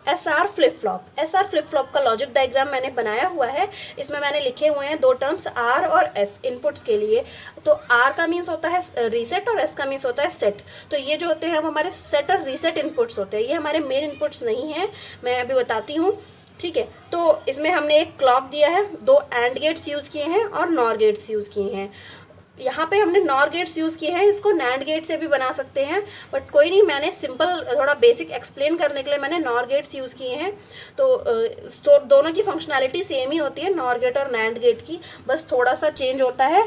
SR flip flop. SR flip flop का logic diagram मैंने बनाया हुआ है। इसमें मैंने लिखे हुए हैं दो टर्म्स R और S इनपुट्स के लिए। तो R का मीन्स होता है रीसेट और S का मीन्स होता है सेट। तो ये जो होते हैं वो हमारे सेट और रीसेट इनपुट्स होते हैं। ये हमारे मेन इनपुट्स नहीं हैं, मैं अभी बताती हूँ, ठीक है। तो इसमें हमने एक क्लॉक दिया है, दो एंड गेट्स यूज़ किए हैं और नॉर गेट्स यूज़ किए हैं। यहाँ पे हमने नॉर गेट्स यूज़ किए हैं, इसको नैंड गेट से भी बना सकते हैं, बट कोई नहीं, मैंने सिंपल थोड़ा बेसिक एक्सप्लेन करने के लिए मैंने नॉर गेट्स यूज़ किए हैं। तो दोनों की फंक्शनैलिटी सेम ही होती है, नॉर गेट और नैंड गेट की, बस थोड़ा सा चेंज होता है,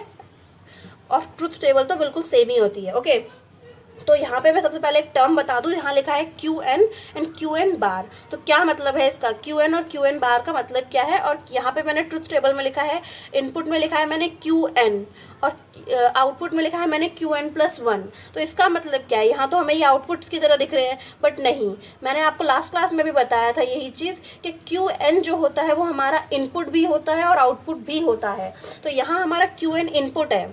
और ट्रुथ टेबल तो बिल्कुल सेम ही होती है। ओके, तो यहाँ पे मैं सबसे पहले एक टर्म बता दूँ। यहाँ लिखा है QN एंड QN बार। तो क्या मतलब है इसका, QN और QN बार का मतलब क्या है। और यहाँ पे मैंने ट्रुथ टेबल में लिखा है, इनपुट में लिखा है मैंने QN और आउटपुट में लिखा है मैंने QN+1। तो इसका मतलब क्या है, यहाँ तो हमें ये आउटपुट्स की तरह दिख रहे हैं, बट नहीं, मैंने आपको लास्ट क्लास में भी बताया था यही चीज़ कि QN जो होता है वो हमारा इनपुट भी होता है और आउटपुट भी होता है। तो यहाँ हमारा QN इनपुट है,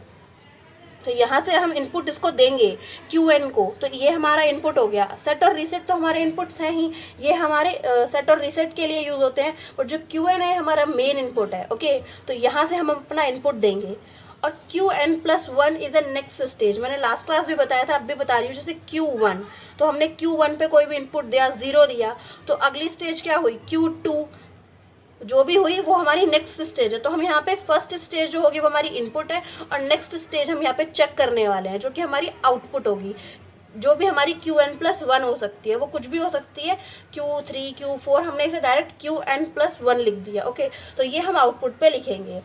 तो यहाँ से हम इनपुट इसको देंगे QN को, तो ये हमारा इनपुट हो गया। सेट और रीसेट तो हमारे इनपुट्स हैं ही, ये हमारे सेट और रीसेट के लिए यूज़ होते हैं, और जो QN है हमारा मेन इनपुट है। ओके, तो यहाँ से हम अपना इनपुट देंगे, और QN+1 is a next stage. मैंने लास्ट क्लास भी बताया था, अब भी बता रही हूँ। जैसे Q1, तो हमने Q1 पे कोई भी इनपुट दिया, 0 दिया, तो अगली स्टेज क्या हुई, Q2, जो भी हुई वो हमारी नेक्स्ट स्टेज है। तो हम यहाँ पे फर्स्ट स्टेज जो होगी वो हमारी इनपुट है, और नेक्स्ट स्टेज हम यहाँ पे चेक करने वाले हैं, जो कि हमारी आउटपुट होगी। जो भी हमारी QN+1 हो सकती है, वो कुछ भी हो सकती है, Q3, Q4, हमने इसे डायरेक्ट QN+1 लिख दिया। ओके, तो ये हम आउटपुट पे लिखेंगे।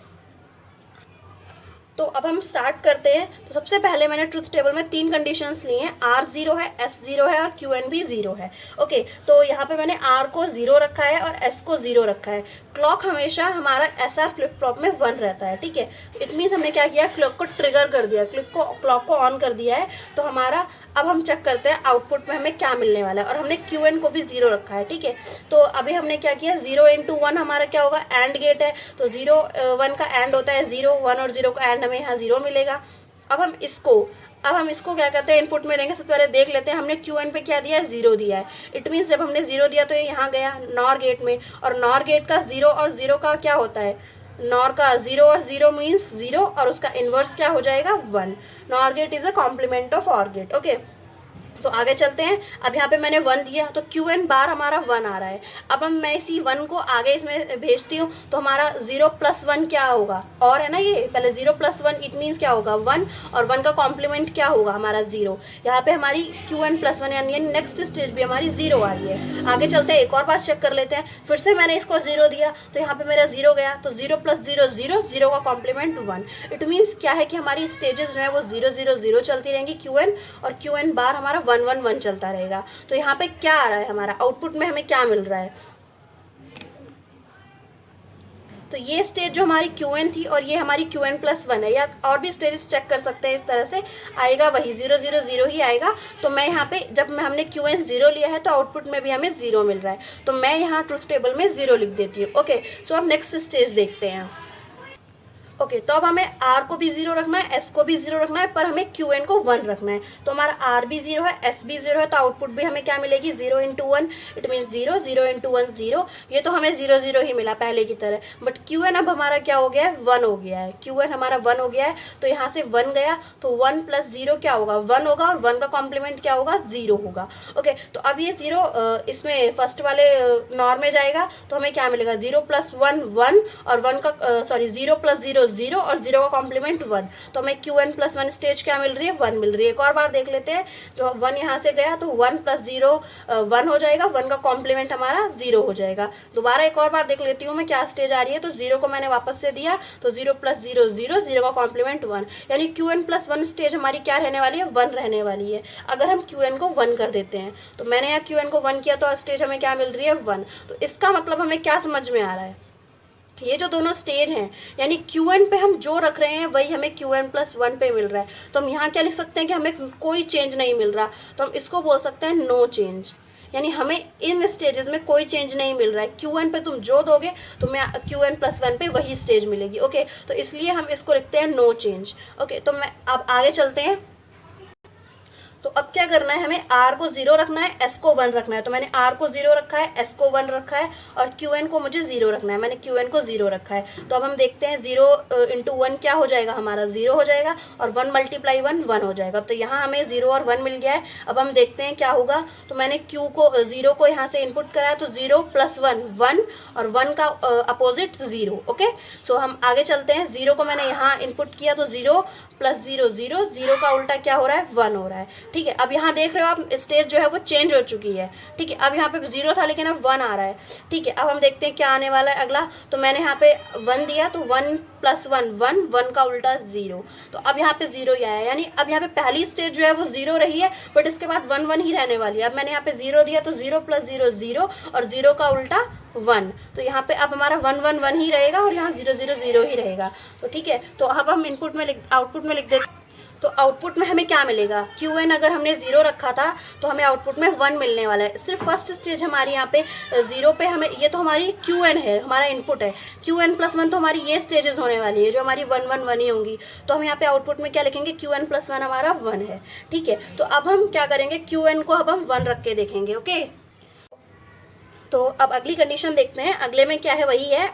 तो अब हम स्टार्ट करते हैं। तो सबसे पहले मैंने ट्रुथ टेबल में 3 कंडीशंस ली हैं, R 0 है, S 0 है और QN भी 0 है। ओके, तो यहाँ पे मैंने R को 0 रखा है और S को 0 रखा है। क्लॉक हमेशा हमारा SR फ्लिप फ्लॉप में 1 रहता है, ठीक है। इट मीन्स हमने क्या किया, क्लॉक को ट्रिगर कर दिया, क्लॉक को ऑन कर दिया है। तो हमारा, अब हम चेक करते हैं आउटपुट में हमें क्या मिलने वाला है, और हमने QN को भी 0 रखा है, ठीक है। तो अभी हमने क्या किया, 0 × 1 हमारा क्या होगा, एंड गेट है, तो 0 1 का एंड होता है 0, 1 और 0 का एंड हमें यहाँ 0 मिलेगा। अब हम इसको क्या कहते हैं, इनपुट में देंगे। सबसे पहले देख लेते हैं, हमने QN पे क्या दिया है, 0 दिया है। इट मीन्स जब हमने 0 दिया तो ये यहाँ गया नॉर गेट में, और नॉर गेट का 0 और 0 का क्या होता है, नॉर का 0 और 0 मीन्स 0, और उसका इन्वर्स क्या हो जाएगा, 1। NOR gate is a complement of OR gate. Okay, तो आगे चलते हैं। अब यहाँ पे मैंने 1 दिया, तो QN बार हमारा 1 आ रहा है। अब मैं इसी 1 को आगे इसमें भेजती हूँ, तो हमारा 0+1 क्या होगा, और है ना, ये पहले 0+1 इट मीन्स क्या होगा, 1, और 1 का कॉम्प्लीमेंट क्या होगा हमारा 0। यहाँ पे हमारी QN+1 यानी नेक्स्ट स्टेज भी हमारी 0 आ रही है। आगे चलते हैं, एक और बार चेक कर लेते हैं। फिर से मैंने इसको 0 दिया, तो यहाँ पे मेरा 0 गया, तो 0 + 0 0, 0 का कॉम्प्लीमेंट 1। इट मीन्स क्या है कि हमारी स्टेजेस जो है वो 0 0 0 चलती रहेंगी QN, और QN बार हमारा 1 1 1 चलता रहेगा। तो यहाँ पे क्या आ रहा है, हमारा आउटपुट में हमें क्या मिल रहा है, तो ये स्टेज जो हमारी QN थी और ये हमारी QN+1 है, या और भी स्टेजेस चेक कर सकते हैं, इस तरह से आएगा वही 0 0 0 ही आएगा। तो मैं यहाँ पे जब हमने QN 0 लिया है तो आउटपुट में भी हमें 0 मिल रहा है, तो मैं यहाँ ट्रुथ टेबल में 0 लिख देती हूँ। ओके, सो अब नेक्स्ट स्टेज देखते हैं। ओके, तो अब हमें R को भी 0 रखना है, S को भी 0 रखना है, पर हमें QN को 1 रखना है। तो हमारा R भी 0 है, S भी 0 है, तो आउटपुट भी हमें क्या मिलेगी, 0 × 1, इट मीन्स 0, 0 × 1 0। ये तो हमें 0 0 ही मिला पहले की तरह, बट QN अब हमारा क्या हो गया है, 1 हो गया है। QN हमारा 1 हो गया है, तो यहाँ से 1 गया, तो 1 + 0 क्या होगा, 1 होगा, और 1 का कॉम्प्लीमेंट क्या होगा, 0 होगा। ओके, तो अब ये 0 इसमें फर्स्ट वाले नॉर में जाएगा, तो हमें क्या मिलेगा, 0 + 1 1, और 1 का 0 + 0 0, और 0 का कॉम्प्लीमेंट 1। तो हमें QN+1 स्टेज क्या मिल रही है, 1 मिल रही है। एक और बार देख लेते हैं, जो 1 यहाँ से गया, तो 1 + 0 1 हो जाएगा, 1 का कॉम्प्लीमेंट हमारा 0 हो जाएगा। दोबारा एक और बार देख लेती हूँ मैं क्या स्टेज आ रही है। तो 0 को मैंने वापस से दिया, तो 0 + 0 0, 0 का कॉम्प्लीमेंट 1, यानी QN+1 स्टेज हमारी क्या रहने वाली है, 1 रहने वाली है। अगर हम QN को 1 कर देते हैं, तो मैंने यहाँ QN को 1 किया, तो स्टेज हमें क्या मिल रही है, 1। तो इसका मतलब हमें क्या समझ में आ रहा है, ये जो दोनों स्टेज हैं, यानी QN पे हम जो रख रहे हैं वही हमें QN+1 पे मिल रहा है। तो हम यहाँ क्या लिख सकते हैं कि हमें कोई चेंज नहीं मिल रहा, तो हम इसको बोल सकते हैं नो चेंज, यानी हमें इन स्टेजेस में कोई चेंज नहीं मिल रहा है। QN पे तुम जो दोगे तुम्हें QN+1 पे वही स्टेज मिलेगी। ओके, तो इसलिए हम इसको लिखते हैं नो चेंज। ओके, तो मैं अब आगे चलते हैं। तो अब क्या करना है, हमें आर को 0 रखना है, एस को 1 रखना है। तो मैंने आर को 0 रखा है, एस को 1 रखा है और क्यू एन को मुझे 0 रखना है, मैंने क्यू एन को 0 रखा है। तो अब हम देखते हैं 0 इंटू 1 क्या हो जाएगा, हमारा 0 हो जाएगा और 1 मल्टीप्लाई 1 1 हो जाएगा। तो यहाँ हमें 0 और 1 मिल गया है। अब हम देखते हैं क्या होगा। तो मैंने क्यू को 0 को यहाँ से इनपुट कराया, तो 0 प्लस 1 1 और 1 का अपोजिट 0। ओके, सो हम आगे चलते हैं। 0 को मैंने यहाँ इनपुट किया तो 0 प्लस 0 0, 0 का उल्टा क्या हो रहा है, 1 हो रहा है। ठीक है, अब यहाँ देख रहे हो आप स्टेज जो है वो चेंज हो चुकी है। ठीक है, अब यहाँ पे 0 था लेकिन अब 1 आ रहा है। ठीक है, अब हम देखते हैं क्या आने वाला है अगला। तो मैंने यहाँ पे 1 दिया तो 1 प्लस 1 1, 1 का उल्टा 0। तो अब यहाँ पे 0 ही आया, यानी अब यहाँ पे पहली स्टेज जो है वो 0 रही है, बट इसके बाद 1 1 ही रहने वाली है। अब मैंने यहाँ पे 0 दिया तो 0 प्लस 0 0 और 0 का उल्टा 1। तो यहाँ पे अब हमारा 1 1 1 ही रहेगा और यहाँ 0 0 0 ही रहेगा। तो ठीक है, तो अब हम आउटपुट में लिख देते। तो आउटपुट में हमें क्या मिलेगा, क्यू एन अगर हमने 0 रखा था तो हमें आउटपुट में 1 मिलने वाला है। सिर्फ फर्स्ट स्टेज हमारी यहाँ पे 0 पे हमें, ये तो हमारी क्यू एन है, हमारा इनपुट है। क्यू एन प्लस 1 तो हमारी ये स्टेजेस होने वाली है जो हमारी 1 1 1 ही होंगी। तो हम यहाँ पे आउटपुट में क्या लिखेंगे, क्यू एन प्लस 1 हमारा 1 है। ठीक है, तो अब हम क्या करेंगे, क्यू एन को अब हम 1 रख के देखेंगे। ओके, तो अब अगली कंडीशन देखते हैं। अगले में क्या है, वही है,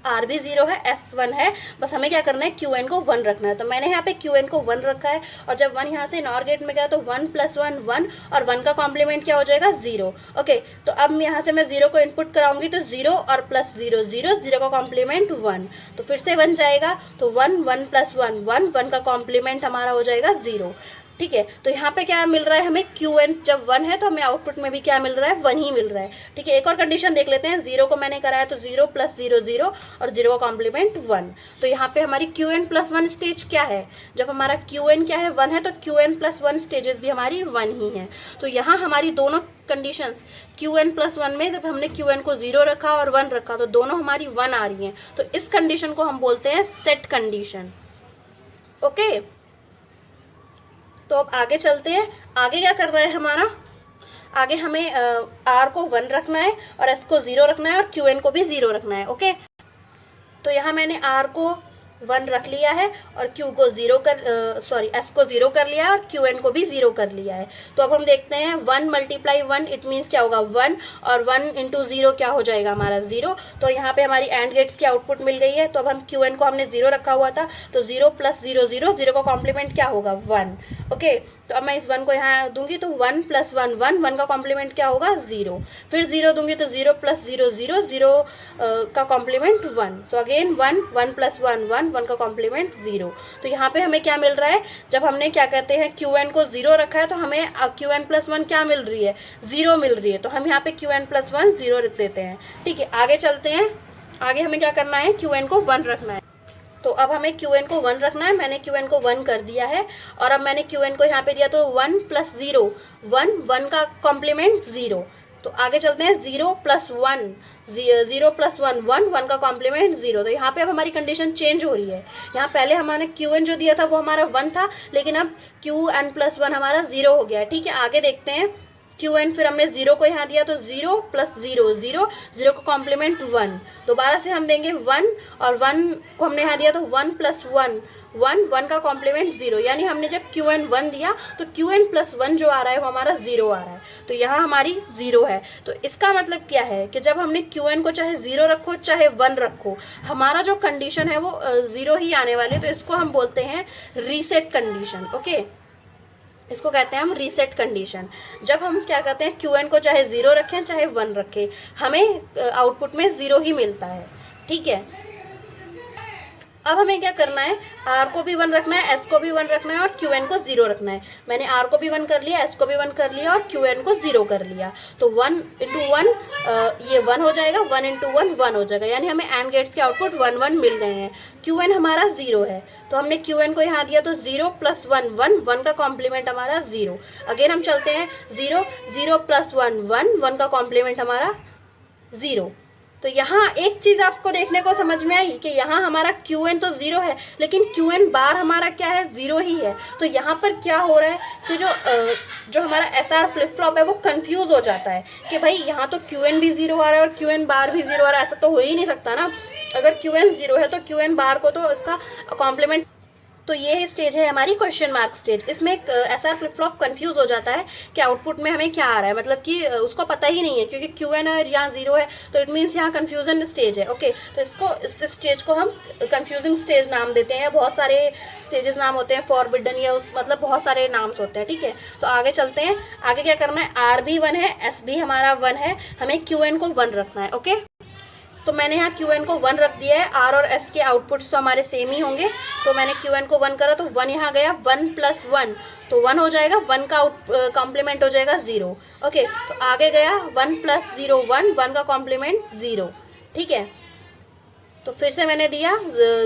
आर भी 0 है, एस 1 है, बस हमें क्या करना है, क्यू एन को 1 रखना है। तो मैंने यहाँ पे क्यू एन को 1 रखा है और जब 1 यहाँ से नॉर गेट में गया तो 1 प्लस 1 1 और 1 का कॉम्प्लीमेंट क्या हो जाएगा, 0। ओके, तो अब यहाँ से मैं 0 को इनपुट कराऊंगी तो 0 और प्लस 0 0, 0 का कॉम्प्लीमेंट 1, तो फिर से 1 जाएगा तो 1 1 प्लस 1 1, 1 का कॉम्प्लीमेंट हमारा हो जाएगा 0। ठीक है, तो यहाँ पे क्या मिल रहा है हमें, क्यू एन जब 1 है तो हमें आउटपुट में भी क्या मिल रहा है, 1 ही मिल रहा है। ठीक है, एक और कंडीशन देख लेते हैं। 0 को मैंने कराया तो 0 प्लस 0 0 और 0 का कॉम्प्लीमेंट 1। तो यहाँ पे हमारी क्यू एन प्लस 1 स्टेज क्या है, जब हमारा क्यू एन क्या है, 1 है, तो क्यू एन प्लस 1 स्टेजेस भी हमारी 1 ही है। तो यहाँ हमारी दोनों कंडीशंस, क्यू एन प्लस 1 में जब हमने क्यू एन को 0 रखा और 1 रखा तो दोनों हमारी 1 आ रही हैं। तो इस कंडीशन को हम बोलते हैं सेट कंडीशन। ओके, तो अब आगे चलते हैं। आगे क्या करना है हमारा, आगे हमें आर को 1 रखना है और एस को 0 रखना है और क्यू एन को भी 0 रखना है। ओके, तो यहाँ मैंने आर को 1 रख लिया है और क्यू को 0 एस को 0 कर लिया है और क्यू एन को भी 0 कर लिया है। तो अब हम देखते हैं 1 मल्टीप्लाई 1 इट मीन्स क्या होगा, 1 और 1 इंटू 0 क्या हो जाएगा हमारा 0। तो यहाँ पे हमारी एंड गेट्स की आउटपुट मिल गई है। तो अब हम क्यू एन को हमने 0 रखा हुआ था तो 0 प्लस 0 0, 0 का कॉम्प्लीमेंट क्या होगा, 1। ओके, तो अब मैं इस 1 को यहाँ दूंगी तो 1 प्लस 1 1, 1 का कॉम्प्लीमेंट क्या होगा, 0। फिर 0 दूंगी तो 0 प्लस 0 0, 0 का कॉम्प्लीमेंट 1। सो अगेन 1 1 प्लस 1 1, 1 का कॉम्प्लीमेंट 0। तो यहाँ पे हमें क्या मिल रहा है, जब हमने क्या कहते हैं क्यू एन को 0 रखा है तो हमें क्यू एन प्लस 1 क्या मिल रही है, 0 मिल रही है। तो हम यहाँ पे क्यू एन प्लस 1 0 रख देते हैं। ठीक है, आगे चलते हैं। आगे हमें क्या करना है, क्यू एन को 1 रखना है। तो अब हमें क्यू एन को 1 रखना है। मैंने क्यू एन को 1 कर दिया है और अब मैंने क्यू एन को यहाँ पे दिया तो 1 प्लस 0 1, 1 का कॉम्प्लीमेंट 0। तो आगे चलते हैं, 0 प्लस 1 0 प्लस 1 1, 1 का कॉम्प्लीमेंट 0। तो यहाँ पे अब हमारी कंडीशन चेंज हो रही है। यहाँ पहले हमारे क्यू एन जो दिया था वो हमारा 1 था, लेकिन अब क्यू एन प्लस 1 हमारा 0 हो गया। ठीक है, आगे देखते हैं। क्यू एन फिर हमने 0 को यहाँ दिया तो 0 प्लस 0 0, 0 का कॉम्प्लीमेंट 1। दोबारा से हम देंगे 1 और 1 को हमने यहाँ दिया तो 1 प्लस 1 1, 1 का कॉम्प्लीमेंट 0। यानी हमने जब क्यू एन 1 दिया तो क्यू एन प्लस 1 जो आ रहा है वो हमारा 0 आ रहा है। तो यहाँ हमारी 0 है। तो इसका मतलब क्या है कि जब हमने क्यू एन को चाहे 0 रखो चाहे 1 रखो, हमारा जो कंडीशन है वो 0 ही आने वाली है। तो इसको हम बोलते हैं रीसेट कंडीशन। ओके, इसको कहते हैं हम रीसेट कंडीशन। जब हम क्या कहते हैं, क्यू एन को चाहे 0 रखें चाहे 1 रखें, हमें आउटपुट में 0 ही मिलता है। ठीक है, अब हमें क्या करना है, आर को भी 1 रखना है, एस को भी 1 रखना है और क्यू एन को 0 रखना है। मैंने आर को भी 1 कर लिया, एस को भी 1 कर लिया और क्यू एन को 0 कर लिया। तो 1 इंटू 1 ये 1 हो जाएगा, 1 इंटू 1 1 हो जाएगा। यानी हमें एंड गेट्स के आउटपुट 1 1 मिल गए हैं। क्यू एन हमारा 0 है तो हमने क्यू एन को यहाँ दिया तो 0 प्लस 1 1, 1 का कॉम्प्लीमेंट हमारा 0। अगेन हम चलते हैं, 0 0 प्लस 1 1, 1 का कॉम्प्लीमेंट हमारा 0। तो यहाँ एक चीज़ आपको देखने को समझ में आई कि यहाँ हमारा क्यू एन तो 0 है लेकिन क्यू एन बार हमारा क्या है, 0 ही है। तो यहाँ पर क्या हो रहा है कि जो हमारा एस आर फ्लिप फ्लॉप है वो कंफ्यूज हो जाता है कि भाई यहाँ तो क्यू एन भी 0 आ रहा है और क्यू एन बार भी 0 आ रहा है। ऐसा तो हो ही नहीं सकता ना। अगर क्यू एन 0 है तो क्यू एन बार को तो इसका कॉम्प्लीमेंट तो ये स्टेज है हमारी क्वेश्चन मार्क स्टेज। इसमें एसआर फ्लिप फ्लॉप कंफ्यूज हो जाता है कि आउटपुट में हमें क्या आ रहा है, मतलब कि उसको पता ही नहीं है, क्योंकि क्यू एन यहाँ जीरो है तो इट मीन्स यहाँ कंफ्यूजन स्टेज है। ओके, तो इस स्टेज को हम कंफ्यूजिंग स्टेज नाम देते हैं। बहुत सारे स्टेजेस नाम होते हैं, फॉरबिडन या मतलब बहुत सारे नाम्स होते हैं। ठीक है, तो आगे चलते हैं। आगे क्या करना है, आर भी 1 है, एस भी हमारा 1 है, हमें क्यू एन को 1 रखना है। ओके, तो मैंने यहाँ क्यू एन को 1 रख दिया है। आर और एस के आउटपुट्स तो हमारे सेम ही होंगे, तो मैंने क्यू एन को 1 करा तो 1 यहाँ गया, 1 + 1 तो 1 हो जाएगा, 1 का कॉम्प्लीमेंट हो जाएगा 0। ओके, तो आगे गया 1 + 0 1, 1 का कॉम्प्लीमेंट 0। ठीक है, तो फिर से मैंने दिया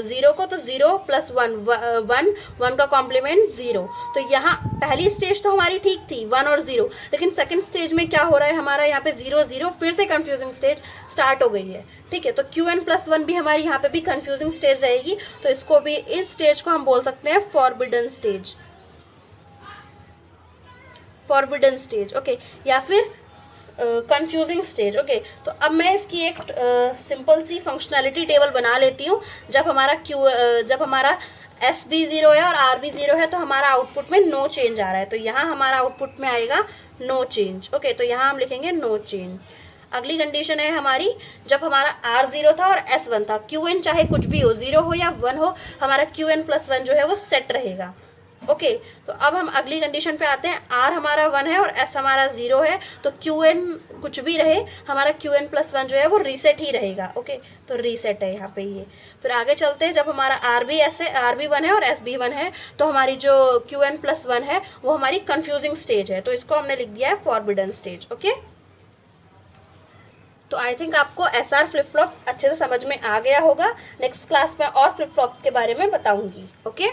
0 को, तो 0 + 1 1, 1 का कॉम्प्लीमेंट 0। तो यहाँ पहली स्टेज तो हमारी ठीक थी 1 और 0, लेकिन सेकंड स्टेज में क्या हो रहा है हमारा यहाँ पे 0 0, फिर से कंफ्यूजिंग स्टेज स्टार्ट हो गई है। ठीक है, तो Qn + 1 भी हमारी यहाँ पे भी कंफ्यूजिंग स्टेज रहेगी, तो इसको भी, इस स्टेज को हम बोल सकते हैं forbidden stage, forbidden stage. Okay, या फिर कंफ्यूजिंग स्टेज। ओके, तो अब मैं इसकी एक सिंपल सी फंक्शनैलिटी टेबल बना लेती हूँ। जब हमारा एस भी 0 है और आर भी 0 है तो हमारा आउटपुट में नो चेंज आ रहा है, तो यहाँ हमारा आउटपुट में आएगा नो चेंज। ओके, तो यहाँ हम लिखेंगे नो चेंज। अगली कंडीशन है हमारी, जब हमारा आर 0 था और एस 1 था, क्यू एन चाहे कुछ भी हो, 0 हो या 1 हो, हमारा Qn + 1 जो है वो सेट रहेगा। ओके, तो अब हम अगली कंडीशन पे आते हैं। आर हमारा 1 है और एस हमारा 0 है, तो Qn कुछ भी रहे, हमारा Qn + 1 जो है वो रीसेट ही रहेगा। ओके, तो रीसेट है यहाँ पे ये। फिर आगे चलते हैं, जब हमारा आर भी 1 है और एस भी 1 है, तो हमारी जो Qn + 1 है वो हमारी कंफ्यूजिंग स्टेज है, तो इसको हमने लिख दिया है फॉरबिडन स्टेज। ओके, तो आई थिंक आपको एसआर फ्लिप फ्लॉप अच्छे से समझ में आ गया होगा। नेक्स्ट क्लास में और फ्लिप फ्लॉप्स के बारे में बताऊंगी। ओके।